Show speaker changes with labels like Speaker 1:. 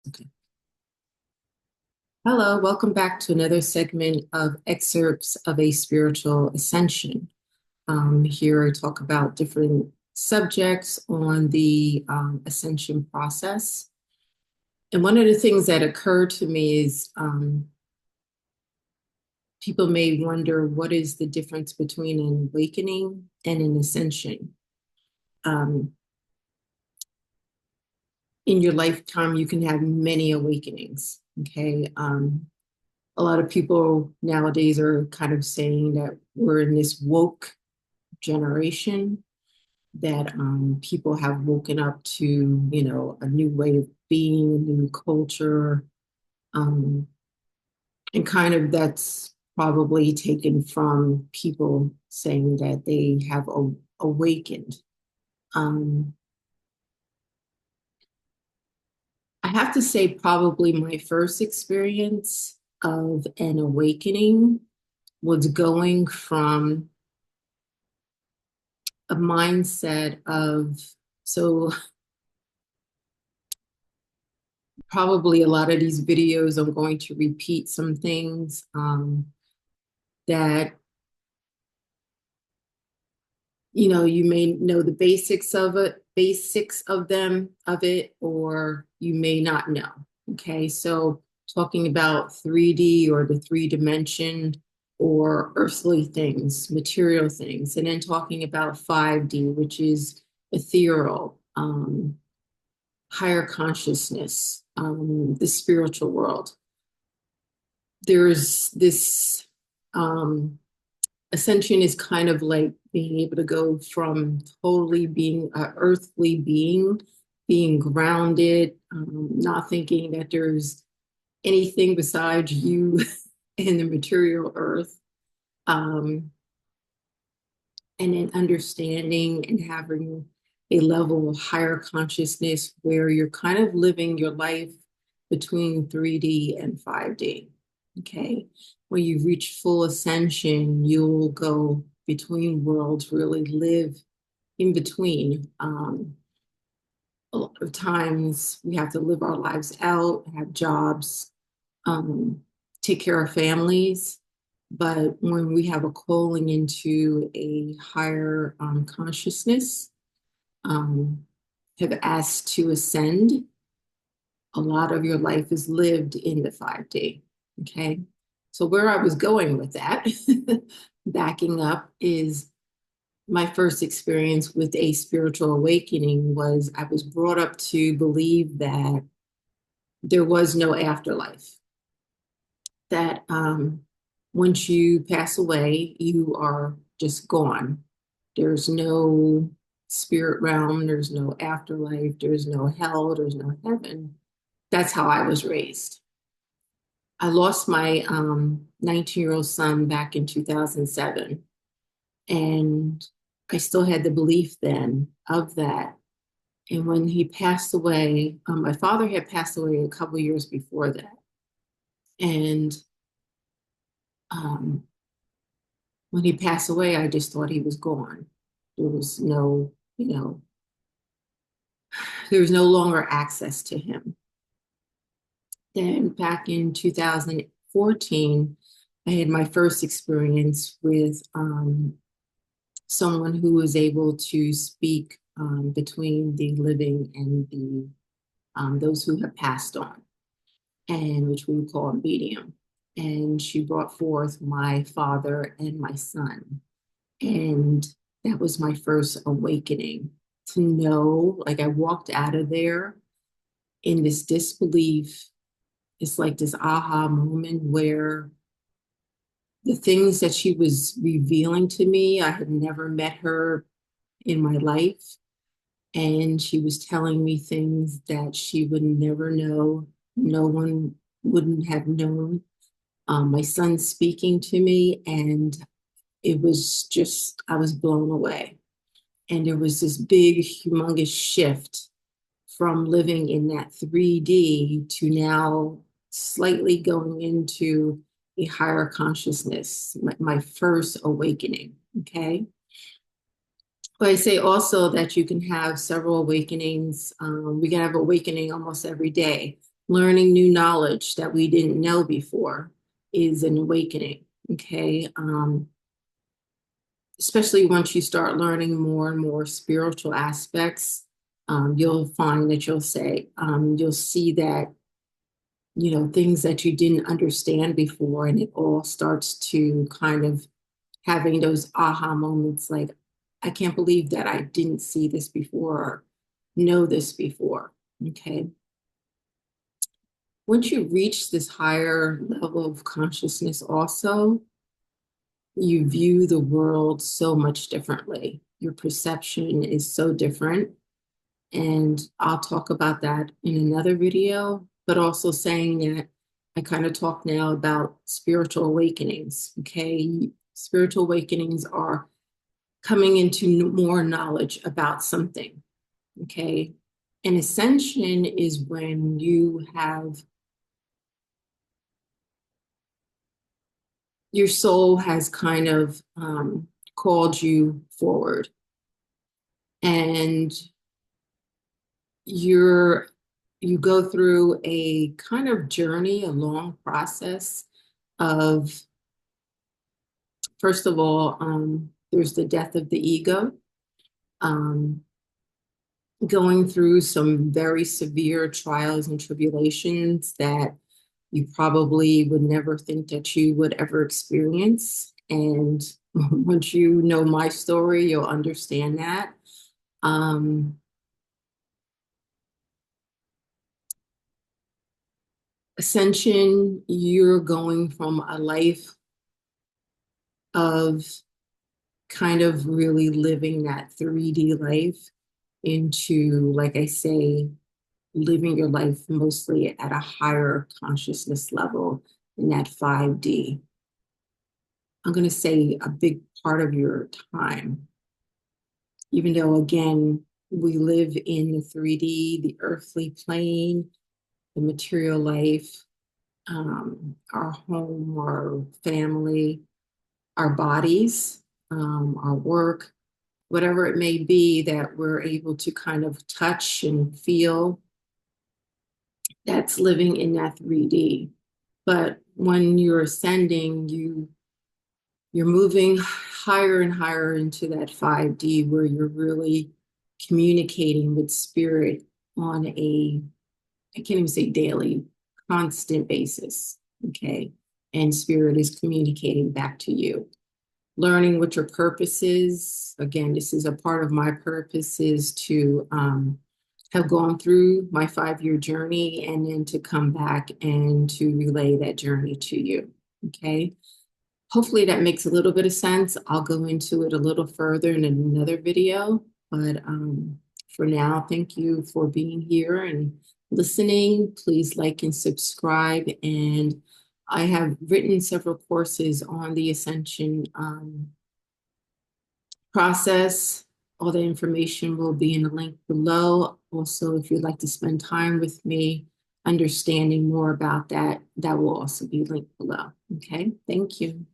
Speaker 1: Okay. Hello, welcome back to another segment of excerpts of a spiritual ascension. Here I talk about different subjects on the ascension process. And one of the things that occurred to me is people may wonder what is the difference between an awakening and an ascension. Um, in your lifetime, you can have many awakenings. Okay. A lot of people nowadays are kind of saying that we're in this woke generation, that people have woken up to, a new way of being, a new culture, um, and kind of that's probably taken from people saying that they have awakened. Um, I have to say, probably my first experience of an awakening was going from a mindset of, so probably a lot of these videos, I'm going to repeat some things that, you may know the basics of them, of it, or you may not know. Okay, so talking about 3D or the three dimension or earthly things, material things, and then talking about 5D, which is ethereal, higher consciousness, the spiritual world. There's this ascension is kind of like being able to go from totally being an earthly being grounded, not thinking that there's anything besides you in the material earth, um, and then understanding and having a level of higher consciousness where you're kind of living your life between 3D and 5D. Okay. When you reach full ascension, you'll go between worlds, really live in between. A lot of times we have to live our lives out, have jobs, um, take care of families. But when we have a calling into a higher consciousness, um, have asked to ascend, a lot of your life is lived in the 5D. Okay. So, where I was going with that, backing up, is my first experience with a spiritual awakening was I was brought up to believe that there was no afterlife, that once you pass away, you are just gone. There's no spirit realm, there's no afterlife, there's no hell, there's no heaven. That's how I was raised. I lost my 19-year-old son back in 2007, and I still had the belief then of that. And when he passed away, my father had passed away a couple years before that. And um, when he passed away, I just thought he was gone. There was no, there was no longer access to him. Then back in 2014, I had my first experience with someone who was able to speak between the living and the those who have passed on, and which we would call a medium. And she brought forth my father and my son. And that was my first awakening, to know, like I walked out of there in this disbelief. It's like this aha moment where the things that she was revealing to me, I had never met her in my life. And she was telling me things that she would never know, no one wouldn't have known. My son speaking to me, and it was just, I was blown away. And there was this big, humongous shift from living in that 3D to now slightly going into a higher consciousness, my first awakening. Okay. But I say also that you can have several awakenings. We can have awakening almost every day. Learning new knowledge that we didn't know before is an awakening, okay? Especially once you start learning more and more spiritual aspects, you'll find that you'll see that, things that you didn't understand before, and it all starts to kind of having those aha moments like, I can't believe that I didn't see this before or know this before, okay? Once you reach this higher level of consciousness also, you view the world so much differently. Your perception is so different. And I'll talk about that in another video, but also saying that I kind of talk now about spiritual awakenings, okay? Spiritual awakenings are coming into more knowledge about something, okay? An ascension is when you have your soul has kind of called you forward, and you go through a kind of journey, a long process of, first of all, there's the death of the ego, um, going through some very severe trials and tribulations that you probably would never think that you would ever experience. And once you know my story, you'll understand that. Um, Ascension, you're going from a life of kind of really living that 3D life into, like I say, living your life mostly at a higher consciousness level in that 5D. I'm going to say a big part of your time, even though, again, we live in the 3D, the earthly plane, the material life, our home, our family, our bodies, our work, whatever it may be that we're able to kind of touch and feel, that's living in that 3D. But when you're ascending, you're moving higher and higher into that 5D where you're really communicating with spirit on a, I can't even say daily, constant basis, okay? And spirit is communicating back to you. Learning what your purpose is. Again, this is a part of my purpose, is to have gone through my 5-year journey and then to come back and to relay that journey to you, okay? Hopefully that makes a little bit of sense. I'll go into it a little further in another video, but for now, thank you for being here and listening. Please like and subscribe. And I have written several courses on the Ascension process. All the information will be in the link below. Also, if you'd like to spend time with me understanding more about that, that will also be linked below. Okay, thank you.